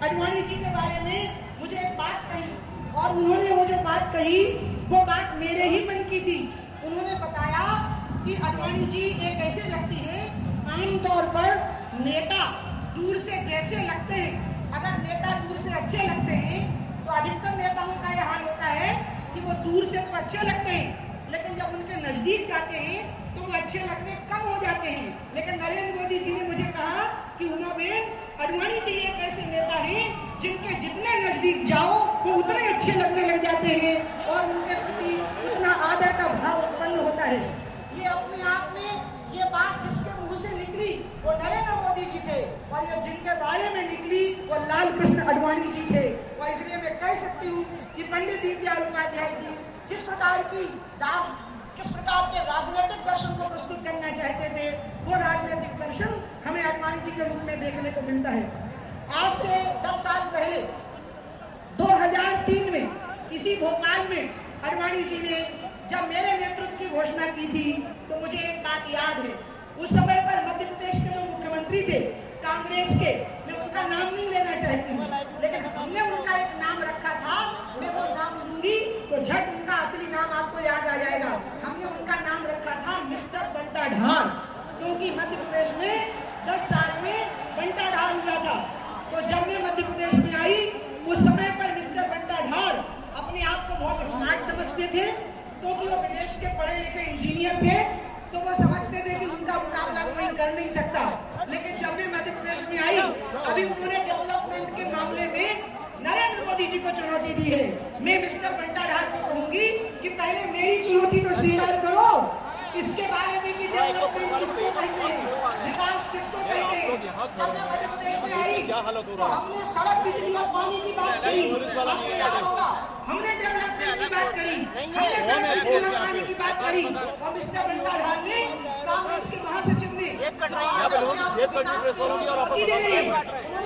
आडवाणी जी के बारे में मुझे एक बात कही और उन्होंने वो जो बात कही वो बात मेरे ही मन की थी। उन्होंने बताया कि आडवाणी जी एक ऐसे व्यक्ति हैं, आमतौर पर नेता दूर से जैसे लगते हैं, अगर नेता दूर से अच्छे लगते हैं तो अधिकतर नेताओं का यह हाल होता है कि वो दूर से तो अच्छे लगते हैं लेकिन जब उनके नजदीक जाते हैं तो वो अच्छे लगने कम हो जाते हैं। लेकिन नरेंद्र मोदी जी ने मुझे कहा कि उमाबेन, आडवाणी जी एक ऐसे नेता हैं जिनके जितने नजदीक जाओ वो उतने अच्छे लगने लग जाते हैं और उनके प्रति उतना आदर का भाव उत्पन्न होता है। ये अपने आप में ये बात जिसके मुंह से निकली वो नरेंद्र मोदी जी थे और ये जिनके बारे में निकली वो लाल कृष्ण आडवाणी जी थे। और इसलिए मैं कह सकती हूँ कि पंडित दीनदयाल उपाध्याय जी किस प्रकार के राजनीतिक दर्शन को प्रस्तुत करना चाहते थे, वो राजनीतिक दर्शन हमें आडवाणी जी के रूप में देखने को मिलता है। आज से 10 साल पहले 2003 में इसी भोपाल में आडवाणी जी ने जब मेरे नेतृत्व की घोषणा की थी तो मुझे एक बात याद है। उस समय पर मध्य प्रदेश के जो मुख्यमंत्री थे कांग्रेस के, मैं उनका नाम नहीं लेना चाहती हूँ, लेकिन हमने उनका एक नाम रखा था। मैं वो नाम लूंगी तो झट उनका असली नाम आपको याद आ जाएगा। हमने उनका नाम रखा था मिस्टर बंटा ढार, क्योंकि मध्य प्रदेश में 10 साल में बंटा ढार हुआ था। तो जब मैं मध्य प्रदेश में आई उस समय पर मिस्टर बंटा ढार अपने आप को बहुत स्मार्ट समझते थे, क्योंकि वो विदेश के पढ़े लिखे इंजीनियर थे, तो वो समझते थे कि उनका मुकाबला कोई कर नहीं सकता। लेकिन जब मैं मध्य प्रदेश में आई, अभी उन्होंने डेवलपमेंट के मामले में नरेंद्र मोदी जी को चुनौती दी है। मैं मिस्टर बंटा ढार को कहूंगी कि पहले मेरी चुनौती तो स्वीकार करो, इसके बारे में कि डेवलपमेंट किसको कहते हैं, विकास किसको कहते हैं। जब मैं मध्य प्रदेश में आई तो हमने सड़क, बिजली और पानी की बात करी, आपको याद होगा, हमने डेवलपमेंट की बात करी, हमने सड़क, बिजली और पानी की बात करी। और मिस्टर बंटा ढार ने कांग्रेस के महासचिव ने उन्होंने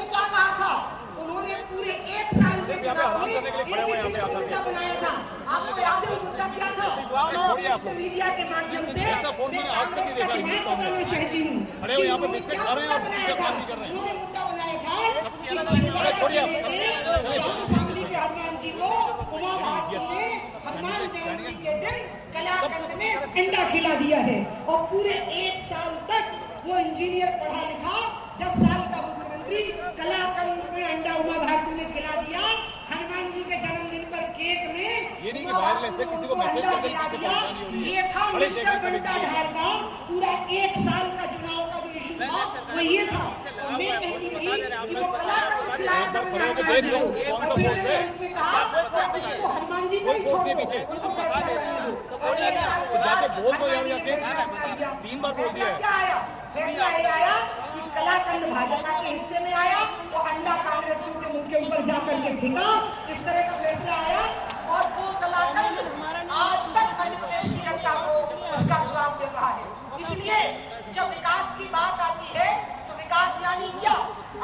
क्या कहा था, उन्होंने पूरे 1 साल से चुनाव में एक ही चीज का मुद्दा बनाया था। आपको याद है मुद्दा क्या था? मीडिया के माध्यम से बताना चाहती हूँ, उन्होंने मुद्दा बनाया था हनुमान जी को उमा भारती ने हनुमान जयंती के दिन कलाकंद में अंडा खिला दिया है और पूरे 1 साल तक वो इंजीनियर पढ़ा लिखा 10 साल का मुख्यमंत्री कलाकंद में अंडा उमा भारती ने खिला दिया। हनुमान जी के जन्मदिन पर केक में ये नहीं कि वायरलेस है, किसी को मैसेज करके पीछे परेशानी हो रही है। ये था मिस्टर बंटा ढार का पूरा 1 साल का चुनाव का जो इशू था वो ये था। मैं कहती थी कि वो कलाकंद खिलाया था, इसको हनुमान जी को ही छोड़ दो, जाके बोल दो यार, जाके 3 बार बोल दिया। क्या आया फैसला? ये आया कि कलाकंद भाजपा के हिस्से में आया तो अंडा कांग्रेस के मुंह के ऊपर जाकर के फेंका, इस तरह का फैसला आया। और वो कलाकंद आज तक मध्य प्रदेश की जनता को उसका स्वाद मिल रहा है। इसलिए जब विकास की बात आती है तो विकास यानी क्या?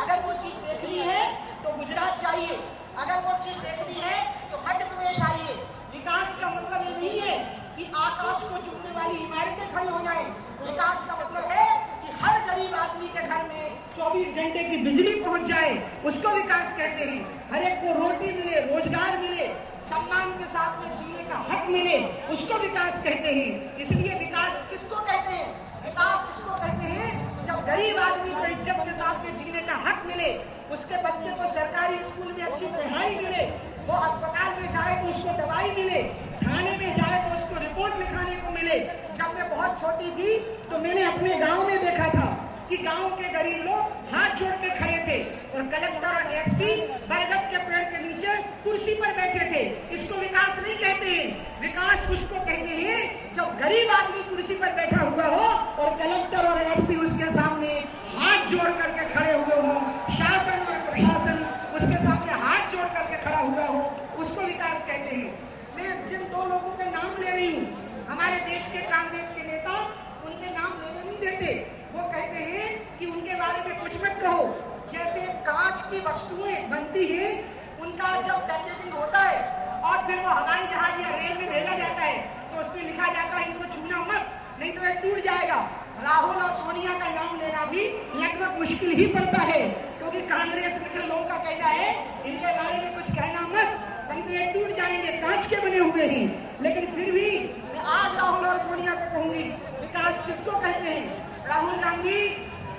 अगर वो चीज देखनी है तो गुजरात जाइए, अगर वो चीज देखनी है तो मध्य प्रदेश आइए। विकास का मतलब ये नहीं है कि आकाश को चुनने वाली इमारतें खड़ी हो जाए। विकास का मतलब है कि हर गरीब आदमी के घर में 24 घंटे की बिजली पहुंच जाए, उसको विकास कहते हैं। हर एक को रोटी मिले, रोजगार मिले, सम्मान के साथ में जीने का हक मिले, उसको विकास कहते हैं। इसलिए विकास किसको कहते हैं? विकास इसको कहते हैं जब गरीब आदमी को इज्जत के साथ में जीने का हक मिले, उसके बच्चे को सरकारी स्कूल में अच्छी पढ़ाई मिले, वो अस्पताल में जाए तो उसको दवाई मिले, थाने में जाए तो उसको रिपोर्ट लिखाने को मिले। जब मैं बहुत छोटी थी तो मैंने अपने गांव में देखा था कि गांव के गरीब लोग हाथ जोड़ के खड़े थे और कलेक्टर और एसपी बरगद के पेड़ के नीचे कुर्सी पर बैठे थे। इसको विकास नहीं कहते हैं। विकास उसको कहते हैं जब गरीब आदमी कुर्सी पर बैठा हुआ हो और कलेक्टर और एसपी उसके सामने हाथ जोड़ करके खड़े हुए हो, शासन और प्रशासन उसके सामने हाथ जोड़ करके खड़ा हुआ हो, उसको विकास कहते हैं। मैं जिन 2 लोगों के नाम ले रही हूँ, हमारे देश के कांग्रेस के नेता उनके नाम लेने नहीं देते। वो कहते हैं कि उनके बारे में कुछ मत कहो। जैसे कांच की वस्तुएं बनती हैं, उनका जब पैकेजिंग होता है और फिर वो हवाई जहाज या रेल में भेजा जाता है तो उसमें लिखा जाता है इनको छूना मत, नहीं तो ये टूट जाएगा। राहुल और सोनिया का नाम लेना भी लगभग मुश्किल ही पड़ता है, क्योंकि क्योंकि कांग्रेस के लोगों का कहना है इनके बारे में कुछ कहना मत, नहीं तो ये टूट जाएंगे, कांच के बने हुए ही। लेकिन फिर भी मैं आज राहुल और सोनिया को कहूंगी, विकास किसको कहते हैं? राहुल गांधी,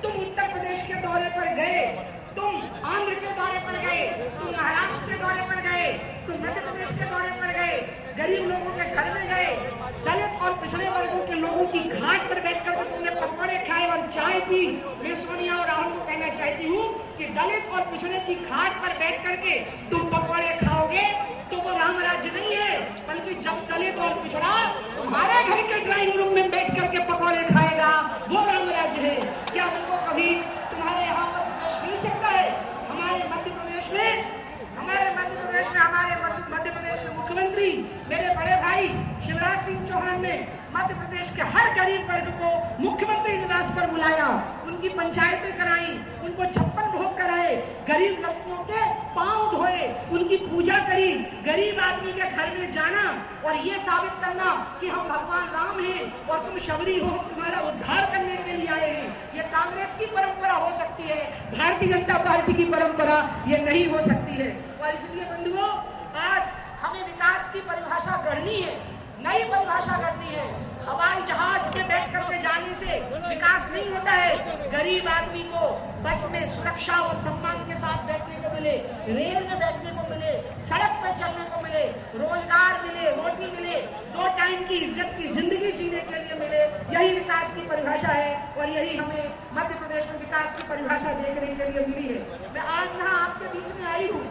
तुम उत्तर प्रदेश के दौरे पर गए, तुम आंध्र के दौरे पर गए, तुम महाराष्ट्र के दौरे पर गए, तुम मध्य प्रदेश के दौरे पर गए, गरीब लोगों के घर में गए, दलित और पिछड़े वर्गों के लोगों की घाट पर बैठकर तुमने पकौड़े खाए और चाय पी। मैं सोनिया और राहुल को कहना चाहती हूँ कि दलित और पिछड़े की घाट पर बैठ करके तुम पकौड़े खाओगे तो वो राम राज्य नहीं है, बल्कि जब दलित और पिछड़ा तुम्हारे घर के ड्राइंग रूम में बैठ करके पकौड़े खाएगा वो राम राज्य है। क्या उनको कभी तुम्हारे यहाँ पर मिल सकता है? हमारे मध्य प्रदेश में मुख्यमंत्री मेरे बड़े भाई शिवराज सिंह चौहान ने मध्य प्रदेश के हर गरीब वर्ग को मुख्यमंत्री निवास पर बुलाया, उनकी पंचायतें कराई, उनको 56 भोग कराए, गरीब लड़कियों के पांव धोए, उनकी पूजा करी। गरीब आदमी के घर में जाना और ये साबित करना कि हम भगवान राम हैं और तुम शबरी हो, तुम्हारा उद्धार करने के लिए आए हैं, ये कांग्रेस की परंपरा हो सकती है, भारतीय जनता पार्टी की परंपरा ये नहीं हो सकती है। और इसलिए बंधुओं, आज हमें विकास की परिभाषा गढ़नी है, नई परिभाषा गढ़नी है। हवाई जहाज में बैठ करके जाने से विकास नहीं होता है। गरीब आदमी को बस में सुरक्षा और सम्मान के साथ बैठने को मिले, रेल में बैठने को मिले, सड़क पर चलने को मिले, रोजगार मिले, रोटी मिले, 2 टाइम की इज्जत की जिंदगी जीने के लिए मिले, यही विकास की परिभाषा है। और यही हमें मध्य प्रदेश में विकास की परिभाषा देखने के लिए मिली है। मैं आज यहाँ आपके बीच में आई हूँ,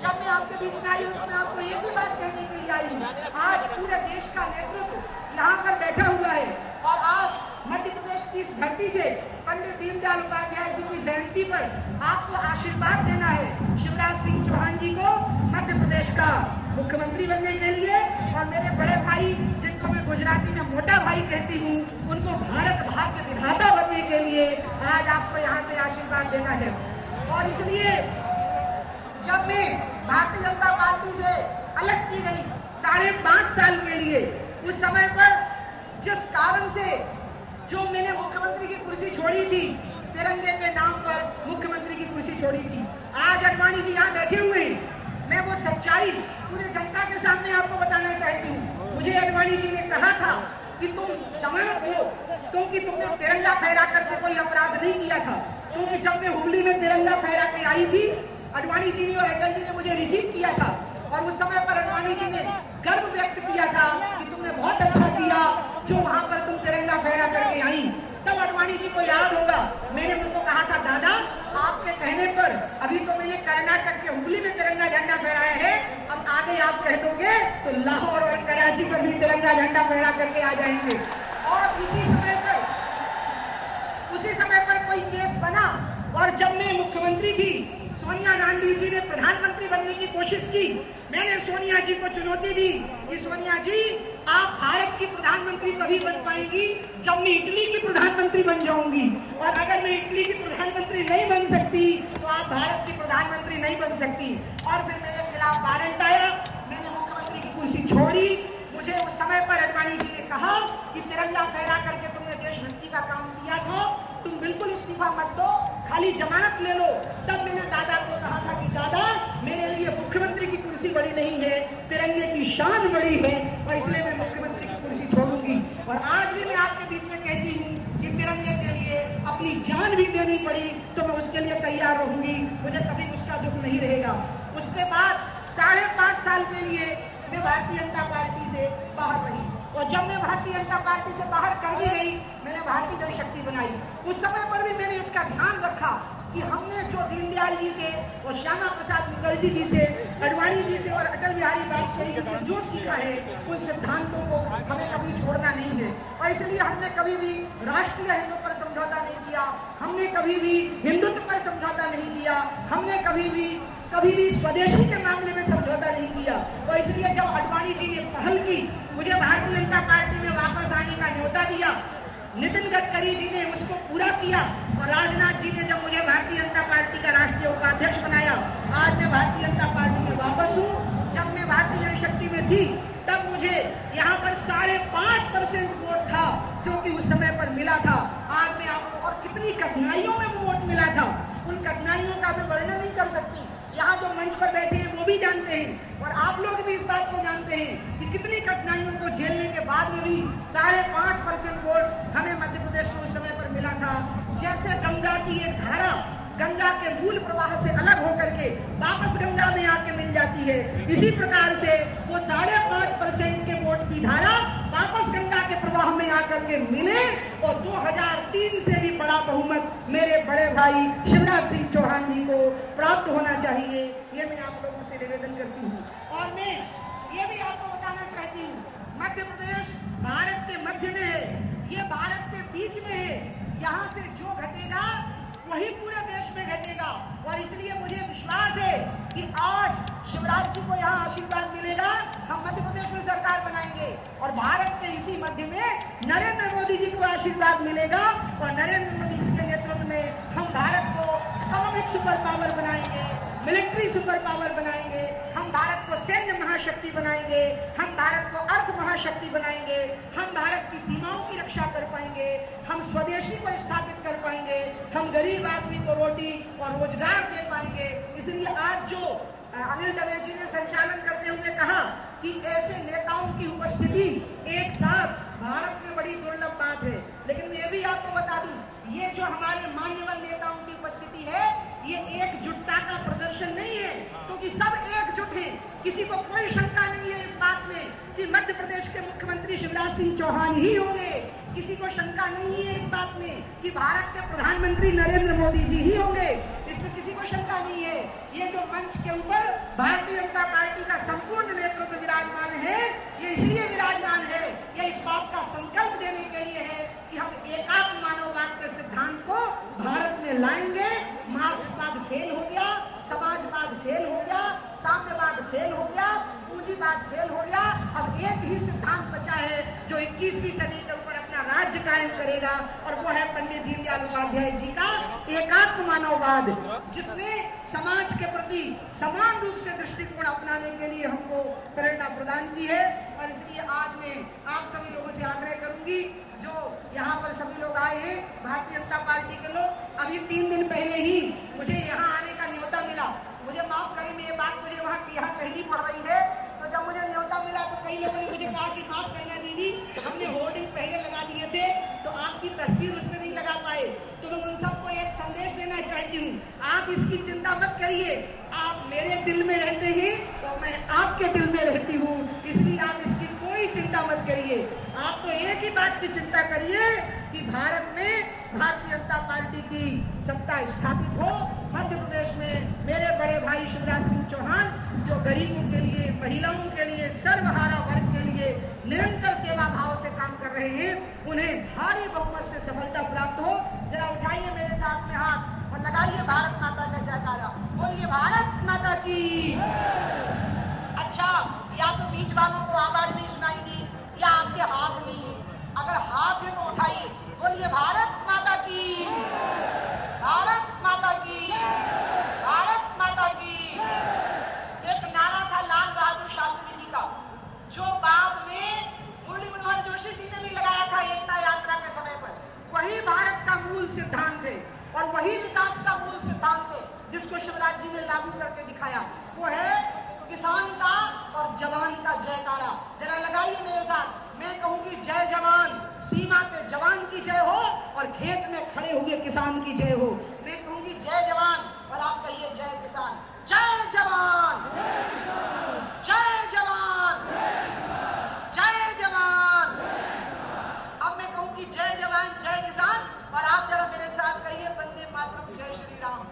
जब मैं आपके बीच में आई हूँ तो मैं आपको एक ही बात कहने के लिए आई हूँ, आज पूरे देश का नेतृत्व यहाँ पर बैठा हुआ है और आज मध्य प्रदेश की इस धरती से पंडित दीनदयाल उपाध्याय जी की जयंती पर आपको आशीर्वाद देना है शिवराज सिंह चौहान जी को मध्य प्रदेश का मुख्यमंत्री बनने के लिए। और मेरे बड़े भाई, जिनको मैं गुजराती में मोटा भाई कहती हूँ, उनको भारत भाग्य विधाता बनने के लिए आज आपको यहाँ से आशीर्वाद देना है। और इसलिए जब मैं भारतीय जनता पार्टी से अलग की गई 5.5 साल के लिए, उस समय पर जिस कारण से जो मैंने मुख्यमंत्री की कुर्सी छोड़ी थी, तिरंगे के नाम पर मुख्यमंत्री की कुर्सी छोड़ी थी, आज अडवाणी जी यहाँ बैठे हुए हैं। मैं वो सच्चाई पूरे जनता के सामने आपको बताना चाहती हूँ। मुझे अडवाणी जी ने कहा था कि तुम जमानत लो, क्योंकि तुमने तिरंगा फहरा करके कोई अपराध नहीं किया था। क्योंकि जब मैं हुगली में तिरंगा फहरा के आई थी, अडवाणी जी ने और अटल जी ने मुझे रिसीव किया था और उस समय पर अडवाणी जी ने गर्व व्यक्त किया था कि तुमने बहुत अच्छा किया जो वहां पर तुम तिरंगा फहरा करके आई। तब अडवाणी जी को याद होगा, मैंने उनको कहा था, दादा आपके कहने पर अभी तो मैंने कर्नाटक के हुगली में तिरंगा झंडा फहराया है, अब आगे आप कह दोगे तो लाहौर और कराची पर भी तिरंगा झंडा फहरा करके आ जाएंगे। और उसी समय पर कोई केस बना और जब मैं मुख्यमंत्री थी, सोनिया गांधी जी ने प्रधानमंत्री बनने की कोशिश की। मैंने सोनिया जी को चुनौती दी कि सोनिया जी, आप भारत की प्रधानमंत्री तभी बन पाएंगी जब मैं इटली की प्रधानमंत्री बन जाऊंगी, और अगर मैं इटली की प्रधानमंत्री नहीं बन सकती तो आप भारत की प्रधानमंत्री नहीं बन सकती। और फिर मेरे खिलाफ वारंट आया, मैंने मुख्यमंत्री की कुर्सी छोड़ी। मुझे उस समय पर अडवाणी जी ने कहा कि तिरंगा फहरा करके तुमने देशभक्ति का काम किया था, तुम बिल्कुल इस्तीफा मत दो, खाली जमानत ले लो। तब मैंने दादा को कहा था कि दादा, मेरे लिए मुख्यमंत्री की कुर्सी बड़ी नहीं है, तिरंगे की शान बड़ी है, और इसलिए मैं मुख्यमंत्री की कुर्सी छोड़ूंगी। और आज भी मैं आपके बीच में कहती हूँ कि तिरंगे के लिए अपनी जान भी देनी पड़ी तो मैं उसके लिए तैयार रहूंगी, मुझे कभी उसका दुख नहीं रहेगा। उसके बाद 5.5 साल के लिए मैं भारतीय जनता पार्टी से बाहर रही, और जब मैं भारतीय जनता पार्टी से बाहर कर दी गई, मैंने भारतीय जनशक्ति बनाई। उस समय पर भी मैंने इसका ध्यान रखा कि हमने जो दीनदयाल जी से और श्यामा प्रसाद मुखर्जी जी से, अडवाणी जी से और अटल बिहारी वाजपेयी जी से जो सीखा है, उन सिद्धांतों को हमें कभी छोड़ना नहीं है। और इसलिए हमने कभी भी राष्ट्रीय हितों पर समझौता नहीं किया, हमने कभी भी हिंदुत्व पर समझौता नहीं किया, हमने कभी भी स्वदेशी के मामले में समझौता नहीं किया। और इसलिए जब अडवाणी जी ने पहल की, मुझे भारतीय जनता पार्टी में वापस आने का न्योता दिया, नितिन गडकरी जी ने उसको पूरा किया, और राजनाथ जी ने जब मुझे भारतीय जनता पार्टी का राष्ट्रीय उपाध्यक्ष बनाया, आज मैं भारतीय जनता पार्टी में वापस हूँ। जब मैं भारतीय जनशक्ति में थी तब मुझे यहाँ पर 5.5% वोट था जो कि उस समय पर मिला था। आज मैं आपको, और कितनी कठिनाइयों में वो वोट मिला था, उन कठिनाइयों का भी वर्णन नहीं कर सकती। यहाँ जो मंच पर बैठे हैं वो भी जानते हैं और आप लोग भी इस बात को जानते हैं कि कितनी कठिनाइयों को झेलने के बाद में भी 5.5% वोट हमें मध्य प्रदेश में उस समय पर मिला था। जैसे गंगा की एक धारा गंगा के मूल प्रवाह से अलग होकर के वापस गंगा में आके मिल जाती है, इसी प्रकार से वो 5.5% के वोट की धारा वापस गंगा के प्रवाह में आकर के मिले और 2003 से भी बड़ा बहुमत मेरे बड़े भाई शिवराज सिंह चौहान जी को प्राप्त होना चाहिए। ये मैं आप लोगों से निवेदन करती हूँ। और मैं ये भी आपको बताना चाहती हूँ, मध्य प्रदेश भारत के मध्य में है, ये भारत के बीच में है। यहाँ से जो घटेगा वही पूरे देश में घटेगा और इसलिए मुझे विश्वास है कि आज शिवराज जी को यहाँ आशीर्वाद मिलेगा, हम मध्य प्रदेश में सरकार बनाएंगे और भारत के इसी मध्य में नरेंद्र मोदी जी को आशीर्वाद मिलेगा और नरेंद्र मोदी जी के नेतृत्व में हम भारत को इकोनॉमिक सुपर पावर बनाएंगे, मिलिट्री सुपर पावर बनाएंगे, हम भारत को सैन्य महाशक्ति बनाएंगे, हम भारत को अर्थ महाशक्ति बनाएंगे, हम भारत की सीमाओं की रक्षा कर पाएंगे, हम स्वदेशी को स्थापित कर पाएंगे, हम गरीब आदमी को रोटी और रोजगार दे पाएंगे। इसलिए आज जो अनिल दवे जी ने संचालन करते हुए कहा कि ऐसे नेताओं की उपस्थिति एक साथ भारत में बड़ी दुर्लभ बात है, लेकिन मैं भी आपको बता दूं, ये जो हमारे मान्यवर नेताओं की उपस्थिति है ये एकजुटता का प्रदर्शन नहीं है, क्योंकि सब एकजुट हैं। किसी को कोई शंका नहीं है इस बात में कि मध्य प्रदेश के मुख्यमंत्री शिवराज सिंह चौहान ही होंगे, किसी को शंका नहीं है इस बात में कि भारत के प्रधानमंत्री नरेंद्र मोदी जी ही होंगे, इसमें किसी को शंका नहीं है। ये जो मंच के ऊपर भारतीय जनता पार्टी का संपूर्ण नेतृत्व विराजमान है, ये इसलिए विराजमान है, ये इस बात का संकल्प देने के लिए है कि हम एकात्म मानववाद के सिद्धांत को भारत में लाएंगे। मार्क्सवाद फेल हो गया, समाजवाद फेल हो गया, साम्यवाद फेल हो गया, पूंजीवाद फेल हो गया, अब एक ही सिद्धांत बचा है जो 21वीं सदी के ऊपर अपना राज्य कायम करेगा और वो है पंडित दीनदयाल उपाध्याय जी का एकात्म मानववाद, जिसने समाज के प्रति समान रूप से दृष्टिकोण अपनाने के लिए हमको प्रेरणा प्रदान की है। और इसलिए आज मैं आप सभी लोगों से आग्रह करूंगी, जो यहाँ पर सभी लोग आए हैं भारतीय जनता पार्टी के लोग, अभी 3 दिन पहले ही मुझे यहाँ आने का न्योता मिला। मुझे माफ करें, ये बात मुझे वहाँ यहाँ कहनी पड़ रही है, तो जब मुझे न्योता मिला तो कई लोगों ने मुझे कहा कि माफ करना दीदी, हमने होर्डिंग पहले लगा दिए थे तो आपकी तस्वीर उसमें नहीं लगा पाए। तो मैं उन सबको एक संदेश देना चाहती हूँ, आप इसकी चिंता मत करिए, आप मेरे दिल में रहते हैं तो मैं आपके दिल में रहती हूँ, इसलिए आप इसकी कोई चिंता मत करिए। आप तो एक ही बात की चिंता करिए कि भारत में भारतीय जनता पार्टी की सत्ता स्थापित हो। मध्य प्रदेश में मेरे बड़े भाई शिवराज सिंह चौहान जो गरीबों के लिए, महिलाओं के लिए, सर्वहारा वर्ग के लिए निरंतर सेवा भाव से काम कर रहे हैं, उन्हें भारी बहुमत से सफलता प्राप्त हो। जरा उठाइए मेरे साथ में हाथ और लगाइए भारत माता का जयकारा, बोलिए भारत माता की। अच्छा, या तो बीच वालों को आवाज नहीं सुनाई दी या आपके हाथ नहीं है, अगर हाथ है तो उठाइए, बोलिए भारत माता की, भारत माता की, भारत माता की। एक नारा था लाल बहादुर शास्त्री जी का, जो बाद में मुरली मनोहर जोशी जी ने भी लगाया था एकता यात्रा के समय पर। वही भारत का मूल सिद्धांत है और वही विकास का मूल सिद्धांत है जिसको शिवराज जी ने लागू करके दिखाया। वो है किसान का और जवान का जयकारा। जरा लगाइए मेरे साथ, मैं कहूंगी जय जवान, सीमा के जवान की जय हो और खेत में खड़े हुए किसान की जय हो। मैं कहूंगी जय जवान और आप कहिए जय किसान। जय जवान, जय जवान, जय जवान। अब मैं कहूंगी जय जवान जय किसान और आप जरा मेरे साथ कहिए वंदे मातरम, जय श्री राम।